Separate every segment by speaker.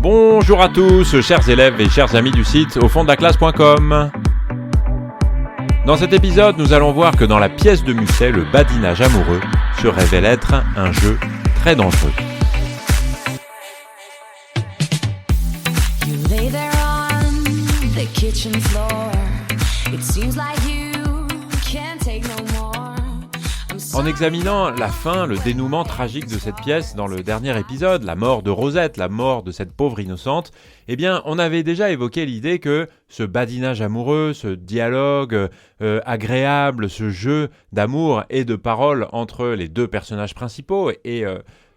Speaker 1: Bonjour à tous, chers élèves et chers amis du site aufonddelaclasse.com. Dans cet épisode, nous allons voir que dans la pièce de Musset, le badinage amoureux se révèle être un jeu très dangereux.
Speaker 2: You lay there on the kitchen floor. It seems like you can't take no more.
Speaker 1: En examinant la fin, le dénouement tragique de cette pièce dans le dernier épisode, la mort de Rosette, la mort de cette pauvre innocente, eh bien, on avait déjà évoqué l'idée que ce badinage amoureux, ce dialogue agréable, ce jeu d'amour et de parole entre les deux personnages principaux et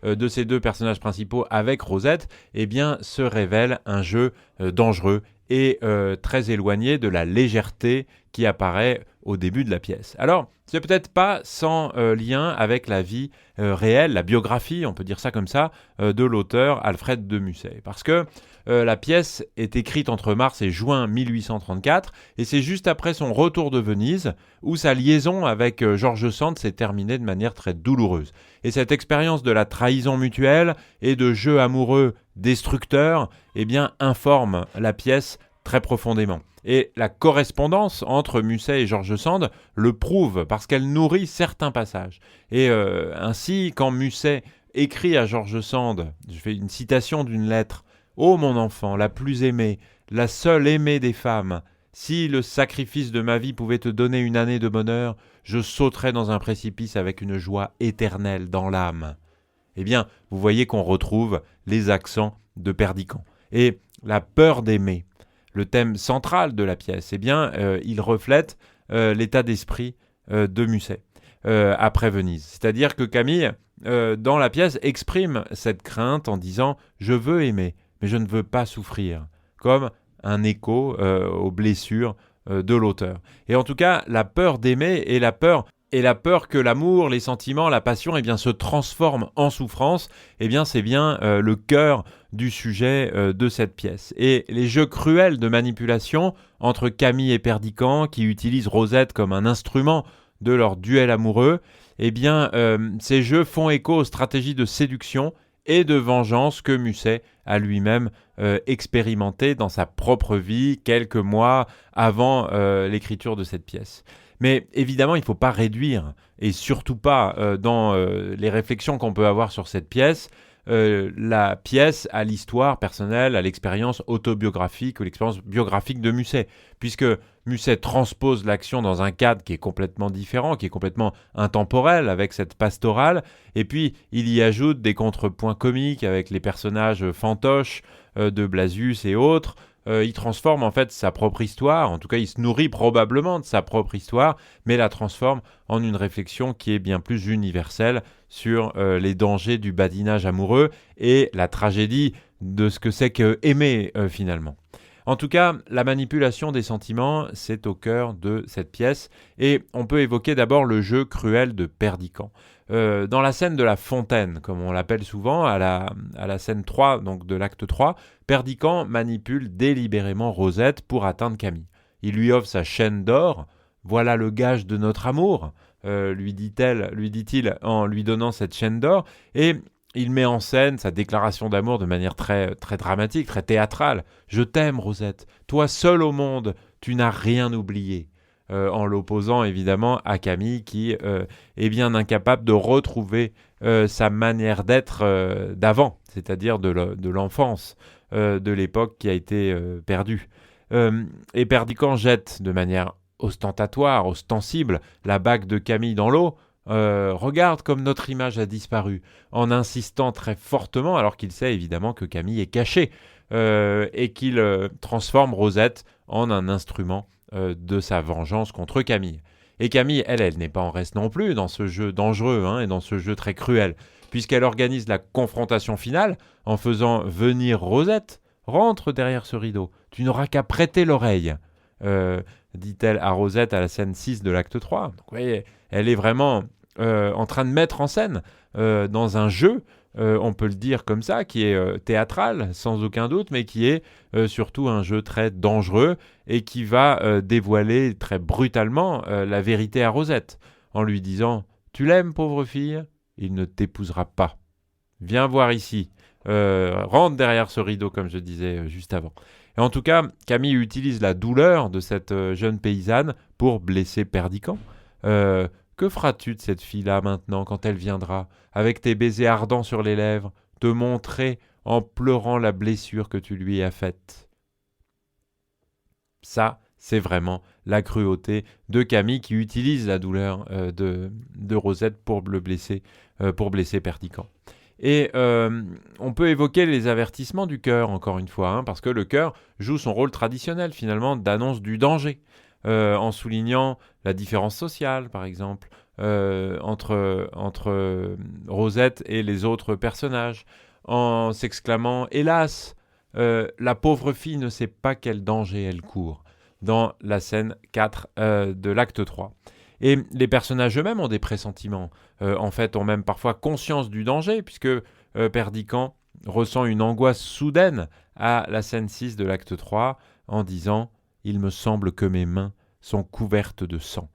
Speaker 1: de ces deux personnages principaux avec Rosette, eh bien, se révèle un jeu dangereux et très éloigné de la légèreté qui apparaît au début de la pièce. Alors, c'est peut-être pas sans lien avec la vie réelle, la biographie, on peut dire ça comme ça, de l'auteur Alfred de Musset. Parce que la pièce est écrite entre mars et juin 1834, et c'est juste après son retour de Venise où sa liaison avec George Sand s'est terminée de manière très douloureuse. Et cette expérience de la trahison mutuelle et de jeu amoureux destructeur, eh bien, informe la pièce très profondément. Et la correspondance entre Musset et George Sand le prouve parce qu'elle nourrit certains passages. Et ainsi, quand Musset écrit à George Sand, je fais une citation d'une lettre, « Ô mon enfant, la plus aimée, la seule aimée des femmes, si le sacrifice de ma vie pouvait te donner une année de bonheur, je sauterais dans un précipice avec une joie éternelle dans l'âme. » Eh bien, vous voyez qu'on retrouve les accents de Perdiccas. Et la peur d'aimer, le thème central de la pièce, eh bien, il reflète l'état d'esprit de Musset après Venise. C'est-à-dire que Camille, dans la pièce, exprime cette crainte en disant « Je veux aimer, mais je ne veux pas souffrir », comme un écho aux blessures de l'auteur. Et en tout cas, la peur d'aimer et la peur que l'amour, les sentiments, la passion eh bien, se transforment en souffrance, eh bien, c'est bien le cœur du sujet de cette pièce. Et les jeux cruels de manipulation entre Camille et Perdiccas, qui utilisent Rosette comme un instrument de leur duel amoureux, eh bien, ces jeux font écho aux stratégies de séduction et de vengeance que Musset a lui-même expérimenté dans sa propre vie quelques mois avant l'écriture de cette pièce. Mais évidemment, il ne faut pas réduire, et surtout pas dans les réflexions qu'on peut avoir sur cette pièce, la pièce à l'histoire personnelle, à l'expérience autobiographique ou l'expérience biographique de Musset, puisque Musset transpose l'action dans un cadre qui est complètement différent, qui est complètement intemporel avec cette pastorale, et puis il y ajoute des contrepoints comiques avec les personnages fantoches de Blasius et autres. Il transforme en fait sa propre histoire, en tout cas il se nourrit probablement de sa propre histoire, mais la transforme en une réflexion qui est bien plus universelle sur les dangers du badinage amoureux et la tragédie de ce que c'est que aimer finalement. En tout cas, la manipulation des sentiments, c'est au cœur de cette pièce, et on peut évoquer d'abord le jeu cruel de Perdiccas. Dans la scène de la fontaine, comme on l'appelle souvent, à la scène 3, donc de l'acte 3, Perdiccas manipule délibérément Rosette pour atteindre Camille. Il lui offre sa chaîne d'or, « Voilà le gage de notre amour », lui dit-il en lui donnant cette chaîne d'or, et il met en scène sa déclaration d'amour de manière très, très dramatique, très théâtrale. « Je t'aime, Rosette, toi seule au monde, tu n'as rien oublié ». En l'opposant évidemment à Camille qui est bien incapable de retrouver sa manière d'être d'avant, c'est-à-dire de l'enfance, de l'époque qui a été perdue. Et Perdiccas jette de manière ostentatoire, ostensible, la bague de Camille dans l'eau. Regarde comme notre image a disparu, en insistant très fortement, alors qu'il sait évidemment que Camille est cachée, et qu'il transforme Rosette en un instrument de sa vengeance contre Camille. Et Camille, elle n'est pas en reste non plus dans ce jeu dangereux et dans ce jeu très cruel, puisqu'elle organise la confrontation finale en faisant venir Rosette. « Rentre derrière ce rideau, tu n'auras qu'à prêter l'oreille », dit-elle à Rosette à la scène 6 de l'acte 3. Donc, vous voyez, elle est vraiment en train de mettre en scène dans un jeu, on peut le dire comme ça, qui est théâtral, sans aucun doute, mais qui est surtout un jeu très dangereux et qui va dévoiler très brutalement la vérité à Rosette, en lui disant « Tu l'aimes, pauvre fille ? Il ne t'épousera pas. Viens voir ici. rentre derrière ce rideau, comme je disais juste avant. Et en tout cas, Camille utilise la douleur de cette jeune paysanne pour blesser Perdiccas. Que feras-tu de cette fille-là maintenant, quand elle viendra, avec tes baisers ardents sur les lèvres, te montrer en pleurant la blessure que tu lui as faite? Ça, c'est vraiment la cruauté de Camille qui utilise la douleur de Rosette pour blesser Perdiccas. Et on peut évoquer les avertissements du cœur, encore une fois, parce que le cœur joue son rôle traditionnel, finalement, d'annonce du danger, en soulignant la différence sociale, par exemple, entre Rosette et les autres personnages, en s'exclamant « Hélas, la pauvre fille ne sait pas quel danger elle court », dans la scène 4 de l'acte 3. Et les personnages eux-mêmes ont des pressentiments, en fait ont même parfois conscience du danger, puisque Perdiccas ressent une angoisse soudaine à la scène 6 de l'acte 3 en disant « Il me semble que mes mains sont couvertes de sang ».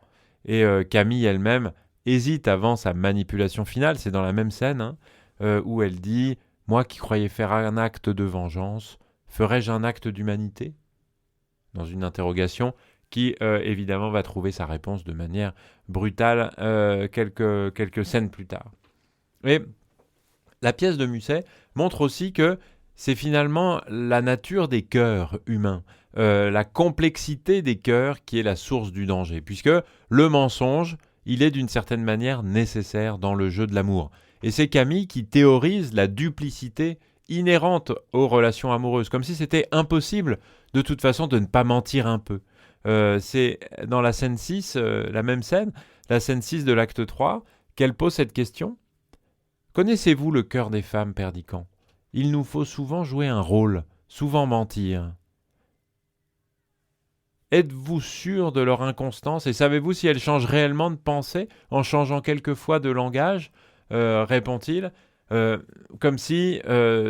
Speaker 1: Et Camille elle-même hésite avant sa manipulation finale, c'est dans la même scène, où elle dit « Moi qui croyais faire un acte de vengeance, ferais-je un acte d'humanité ?» dans une interrogation qui, évidemment, va trouver sa réponse de manière brutale quelques scènes plus tard. Et la pièce de Musset montre aussi que c'est finalement la nature des cœurs humains, la complexité des cœurs qui est la source du danger, puisque le mensonge, il est d'une certaine manière nécessaire dans le jeu de l'amour. Et c'est Camille qui théorise la duplicité inhérente aux relations amoureuses, comme si c'était impossible de toute façon de ne pas mentir un peu. C'est dans la scène 6, la même scène, la scène 6 de l'acte 3, qu'elle pose cette question. Connaissez-vous le cœur des femmes, Perdiccas ? Il nous faut souvent jouer un rôle, souvent mentir. Êtes-vous sûr de leur inconstance et savez-vous si elles changent réellement de pensée en changeant quelquefois de langage ? Répond-il, comme si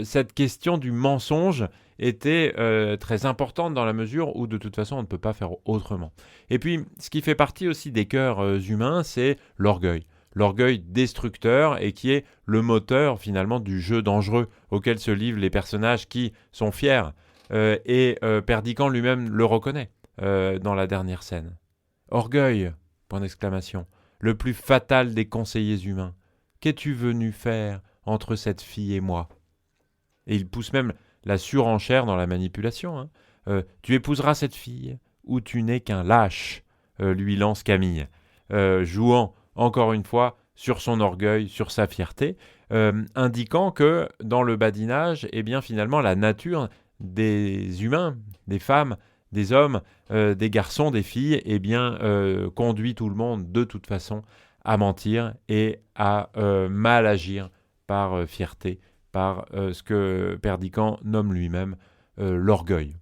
Speaker 1: cette question du mensonge était très importante dans la mesure où de toute façon on ne peut pas faire autrement. Et puis ce qui fait partie aussi des cœurs humains, c'est l'orgueil. L'orgueil destructeur et qui est le moteur finalement du jeu dangereux auquel se livrent les personnages qui sont fiers. Et Perdiccas lui-même le reconnaît dans la dernière scène. Orgueil, point d'exclamation, le plus fatal des conseillers humains. Qu'es-tu venu faire entre cette fille et moi ? Et il pousse même la surenchère dans la manipulation. Tu épouseras cette fille ou tu n'es qu'un lâche, lui lance Camille, jouant encore une fois sur son orgueil, sur sa fierté, indiquant que dans le badinage, eh bien finalement la nature des humains, des femmes, des hommes, des garçons, des filles, eh bien conduit tout le monde de toute façon à mentir et à mal agir par fierté, par ce que Perdiccas nomme lui-même l'orgueil.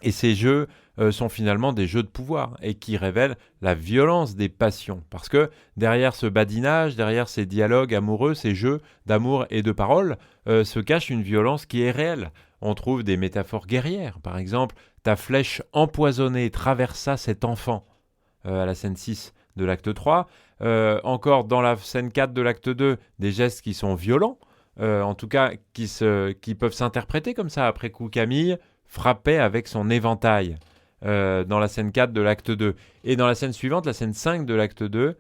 Speaker 1: Et ces jeux sont finalement des jeux de pouvoir et qui révèlent la violence des passions. Parce que derrière ce badinage, derrière ces dialogues amoureux, ces jeux d'amour et de parole, se cache une violence qui est réelle. On trouve des métaphores guerrières. Par exemple, ta flèche empoisonnée traversa cet enfant, à la scène 6 de l'acte 3. Encore dans la scène 4 de l'acte 2, des gestes qui sont violents, en tout cas qui peuvent s'interpréter comme ça. Après coup, Camille frappait avec son éventail dans la scène 4 de l'acte 2. Et dans la scène suivante, la scène 5 de l'acte 2,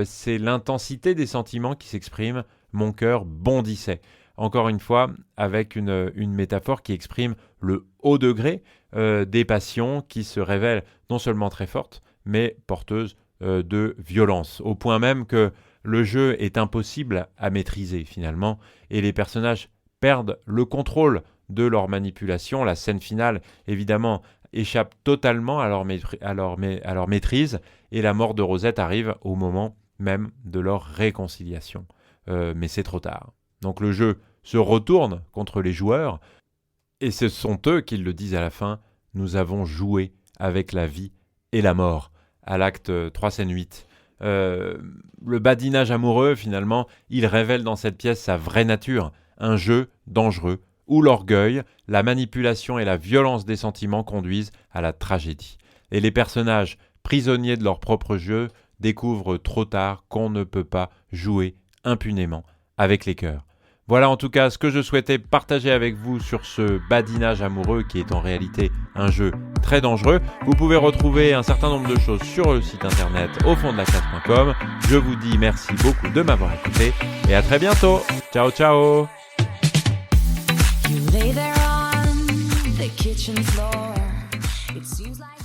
Speaker 1: c'est l'intensité des sentiments qui s'exprime. Mon cœur bondissait. Encore une fois, avec une métaphore qui exprime le haut degré des passions qui se révèlent non seulement très fortes, mais porteuses de violence, au point même que le jeu est impossible à maîtriser finalement, et les personnages perdent le contrôle de leur manipulation. La scène finale, évidemment, échappe totalement à leur maîtrise, et la mort de Rosette arrive au moment même de leur réconciliation. Mais c'est trop tard. Donc le jeu se retourne contre les joueurs, et ce sont eux qui le disent à la fin, « Nous avons joué avec la vie et la mort », à l'acte 3, scène 8. Le badinage amoureux, finalement, il révèle dans cette pièce sa vraie nature, un jeu dangereux, où l'orgueil, la manipulation et la violence des sentiments conduisent à la tragédie. Et les personnages, prisonniers de leur propre jeu, découvrent trop tard qu'on ne peut pas jouer impunément avec les cœurs. Voilà en tout cas ce que je souhaitais partager avec vous sur ce badinage amoureux qui est en réalité un jeu très dangereux. Vous pouvez retrouver un certain nombre de choses sur le site internet aufonddelaclasse.com. Je vous dis merci beaucoup de m'avoir écouté et à très bientôt. Ciao ciao.
Speaker 2: You lay there on the kitchen floor. It seems like